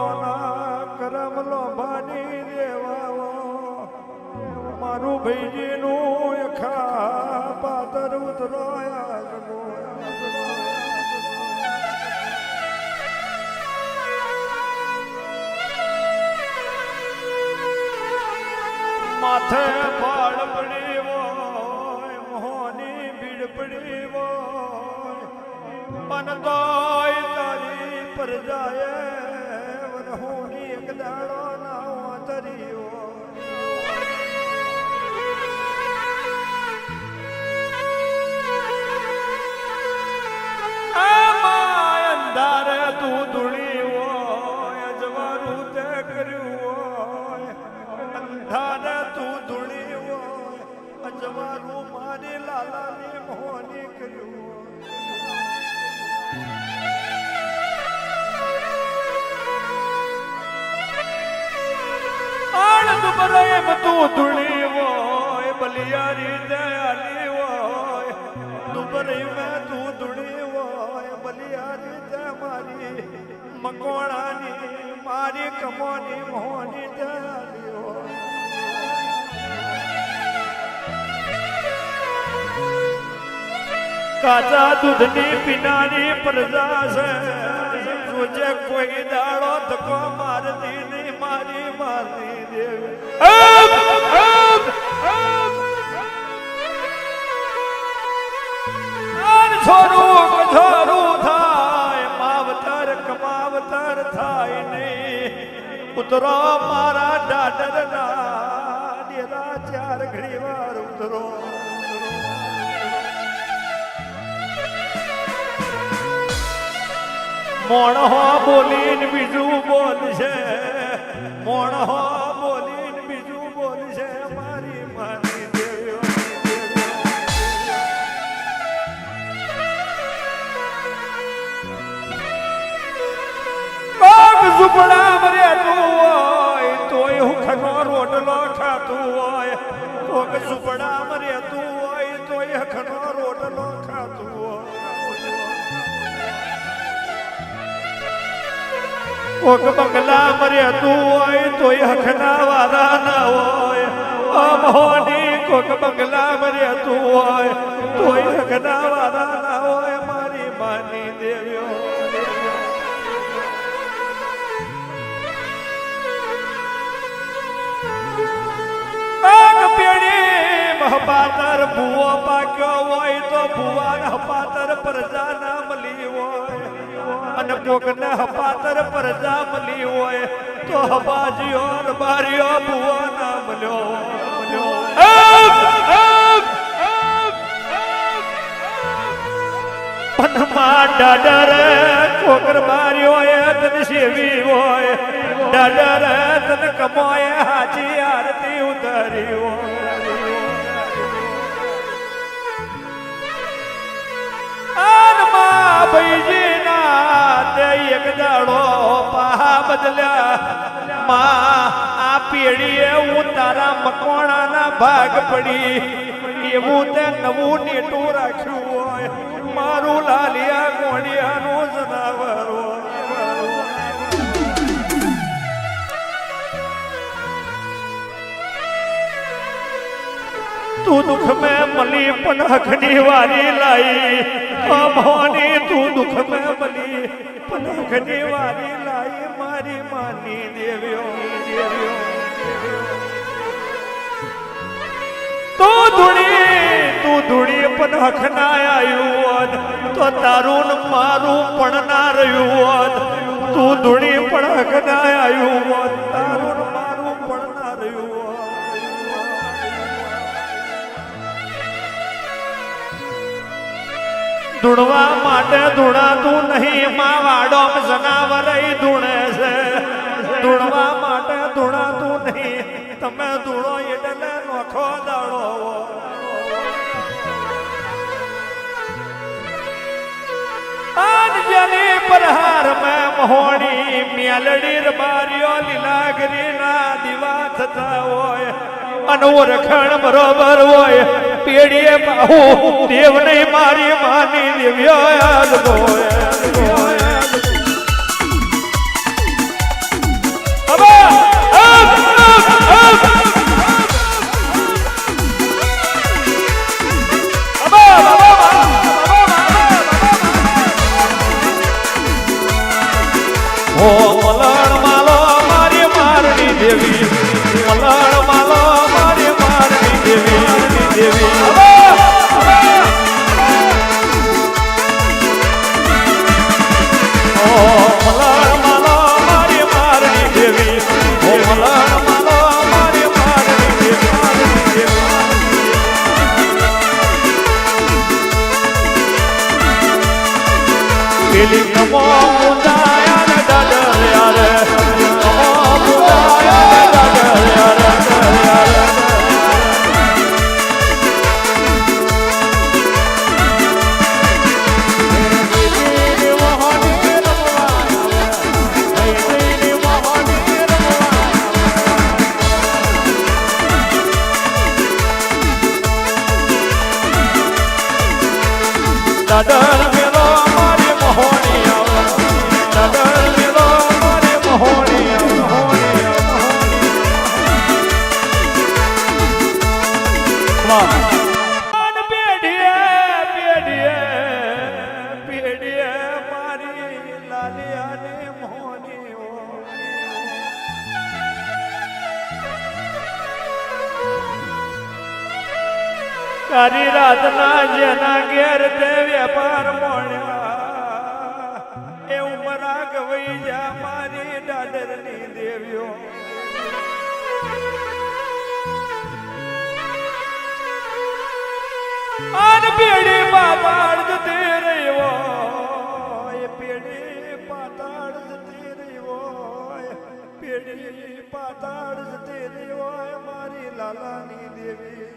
મોણોના કરમ લોભાની દેવાવો મારું ભાઈજીનું ખા પાતર ઉતરોયા માથે ફાળ પડી હોય મોહની ભીડ પડી હોય પણ તોય તારી પર જાય વરહોની એક દાડો ના તરીઓ અંધારે તું ધૂળી હોય અજવારું તે કર્યું હોય અંધારે તું ધૂળી હોય અજવારું મારી લાલાની મોહની કર્યું આણંદ પ્રેમ તું ધૂળી હોય બલિયારી દયાલી હોય દુબરી મેં તું ધૂળી હોય બલિયારી દે મારી મકોણાની મારી કમોની મોહની દયાલી હોય કાચા દૂધની પીનાની પ્રજા છે જોજે કોઈ દાડો ધક્કો મારતી નહીં મારી મારતી દેવી છોરું થાય માવતર કમાવતર થાય નહીં ઉતરો મારા દાદર ના ડેરા ચાર ઘડી વાર ઉતરો મોણહો બોલીને બીજું બોલશે મોણહો બોલીને બીજું બોલશે મારી મારી દેવીઓ ઝૂંપડામાં રહેતું હોય તોય હુંખનો રોટલો ખાતું હોય કોક ઝૂંપડામાં રહેતું હોય તોય હખનો રોટલો ખાતું હોય કોક બંગલામાં રહેતું હોય તોય હખના વારા ના હોય અમહોની કોક બંગલામાં રહેતું હોય તોય હખના વારા ના હોય મારી માની દેવ્યો હપાતર ભૂવો પાક્યો હોય તો ભૂવાના હપાતર પ્રજા ના મળી હોય અને કોકને હપાતર પ્રજા મળી હોય તો હબાજીઓ બારીઓ ભૂવો ના મળ્યો પનમાં દાદર કોકર બારીઓ તને સેવી હોય દાદર તને કમોએ હાજી આરતી ઉતારી હોય એક દાડો પહા બદલ્યા માં આ પેઢીએ હું તારા મકોણાના ભાગ પડી એવું તે નવું નેટું રાખ્યું હોય મારું લાલિયા ગોળિયાનું જનાવર તું દુઃખ મેં મળી પણ હકની વારી લાઈ મોની તું દુઃખ મેં મળી પણ હકની વારી લાઈ મારી માની દેવ્યો તું ધૂળી પણ હક ના આવ્યું હોત તો તારું ને મારું પણ ના રહ્યું હોત તું ધૂળી પણ હક ના આવ્યું હોત તારું ને મારું પણ ના રહ્યું હોત ધૂણવા માટે ધૂણાતું નહીં માવાડો જનાવર ધૂણે છે ધૂણવા માટે ધૂણાતું નહીં તમે ધૂણો એટલે નોખો દાડો જેની પ્રહાર મેં મોહણી મેલડી રબારીઓ લીલાગરી ના દીવા થતા હોય અનોરખણ બરોબર હોય પેડીએ બાહુ દેવ નહીં મારી માની દેવ્યો યાદ હોય ઓ મલણ માલો મારી મારની દેવી મલણ માલો મારી મારની દેવી ઓ મલણ માલો મારી મારની દેવી ઓ મલણ માલો મારી મારની દેવી પેલી નમો મુંદાયા ને દાદર યારે નમો મુંદાયા ને દાદર યારે દાદર મેલો મારી મોહણી આવે દાદર મેલો મારી મોહણી પેઢીએ મારી લાલિયાને મોહની તારી રાતના જેના ઘેર તે વેપાર મોણ્યા એ ઉમરા ગવઈ જા મારી દાદરની દેવીઓ આન પેઢી પાતાળ જતી રહ્યો એ પેઢી પાતાળ જતી રહ્યો પેઢી પાતાળ જતી રહ્યો મારી લાલાની દેવી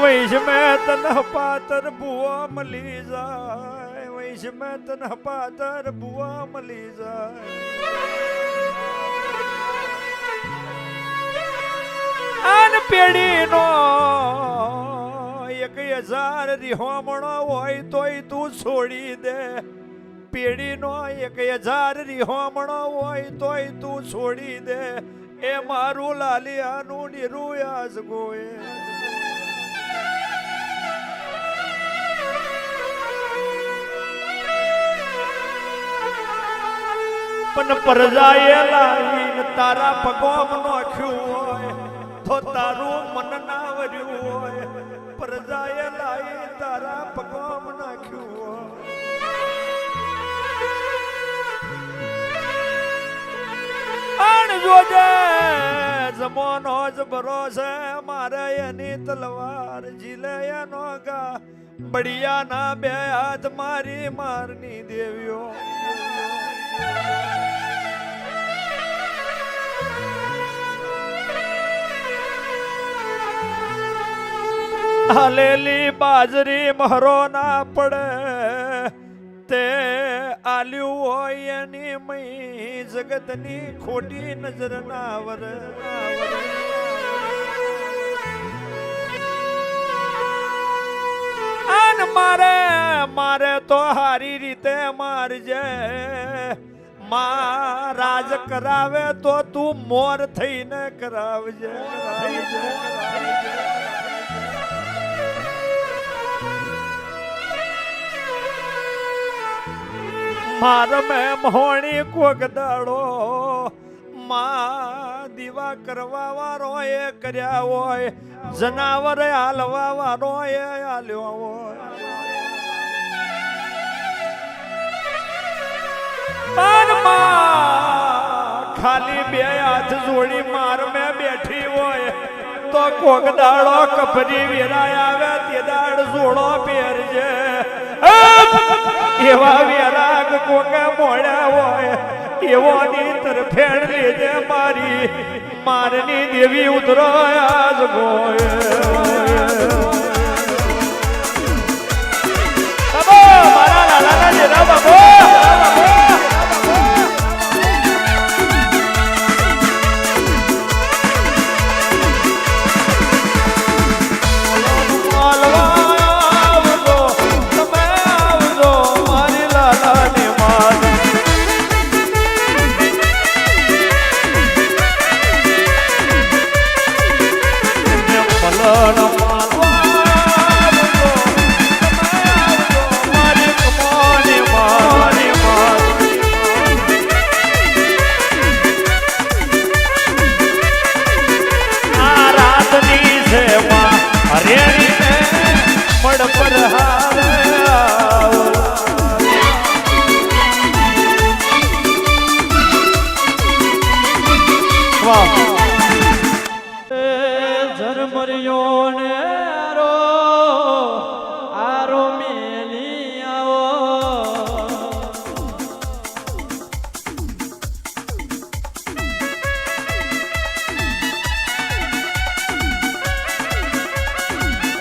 વૈશ મેં તન પાતર બુઆ મળી જાય વૈશ મેં તન પાતર બુઆ મળી જાય આન પેઢીનો 1000 રિહોમણો હોય તોય તું છોડી દે પેઢીનો 1000 રિહોમણો હોય તોય તું છોડી દે એ મારું લાલિયાનું નિરુયાસ ગોએ પણ પરજાએ લાવીને તારા પગોમ નોખ્યું હોય તો તારું મન ના વર્યું હોય પરજાએ લાવી તારા પગોમ નાખ્યું હોય આણ જોજે જમોનો જ ભરોસે મારે એની તલવાર જીલે એનો ગા બળિયાના 2 હાથ મારી મારની દેવીઓ હાલેલી બાજરી મહરો ના પડે તે આલ્યું હોય એની મઈ જગતની ખોટી નજર ના વરે આન મારે તો હારી રીતે મારજે રાજ કરાવે તો તું મોર થઈને કરાવજે માર મેં મોહણી કોક દાડો માં દીવા કરવા વાળો એ કર્યા હોય જનાવર હાલવા વાળો એ હાલ્યો હોય ખાલી 2 હાથ જોડી માર મેં બેઠી હોય તો કોક દાડો કપરી વેરાય આવે તે દાડ જોડો પહેરજે એવા વેરાગ કોકે મોડ્યા હોય એવો ની તરફેણ લેજે મારની દેવી ઉતરો આજ ગોય મારા લાલાના જેરા બાબો મર્યો ને આરો મેલી આવો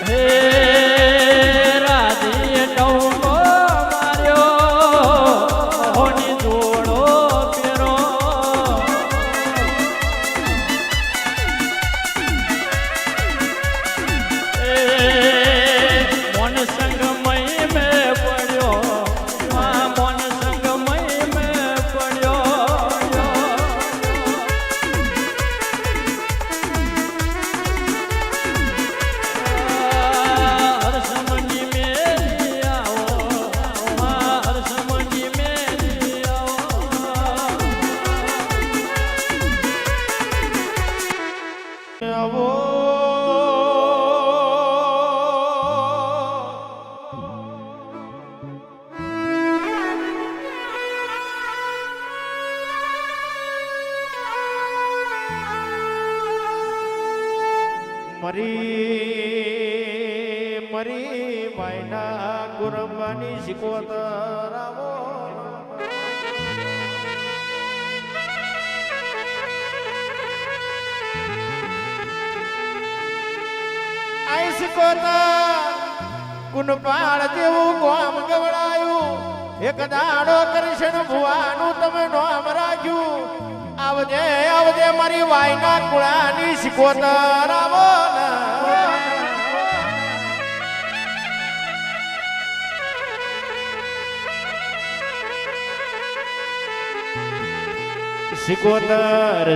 હે રાધી ટોકો માર્યો હોની જોડો પેરો મોન સંગમય મે પડ્યો મોન સંગમય મે પડ્યો હરસમની મેલી આવો હરસમની મેલી આવો આવો મરી ભાઈના ગુરબાની શીખવતર આવો આઈ શીખવતર કુનપાળ જેવું ગોમ ગવડાયું એક દાડો કૃષ્ણ ભુવાનું તમે નામ રાખ્યું આવજે આવજે મારી વાયના કુળાની શીખવતર આવો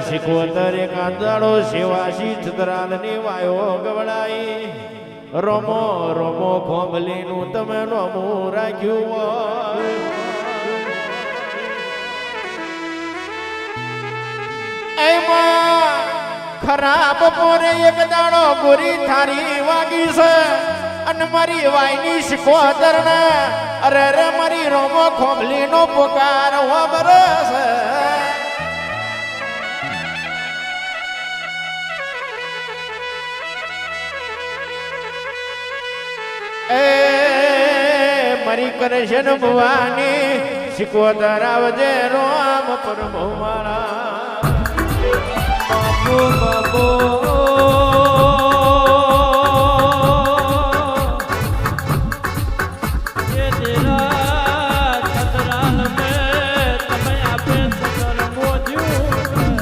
શીખવતર એક આંદાળો સેવાસી છતરાલની વાયો ગવડાઈ રોમો રોમો ખોંભલીનું તમે નોમું રાખ્યું હોય એમાં ખરાબ પોરે એક દાડો ગોરી થારી વાગી છે અને મારી વાયની શીખવતર ને અરે રે મારી રોમો ખોંભલીનો પોકાર હોબરે છે મારી કૃષ્ણ ભવાની શીખવતર આવજે રામ પ્રભુ મારા બાપો બાપો ये तेरा छतराल में તમે આપે સકર મોજ્યું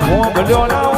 મોભલ્યો ના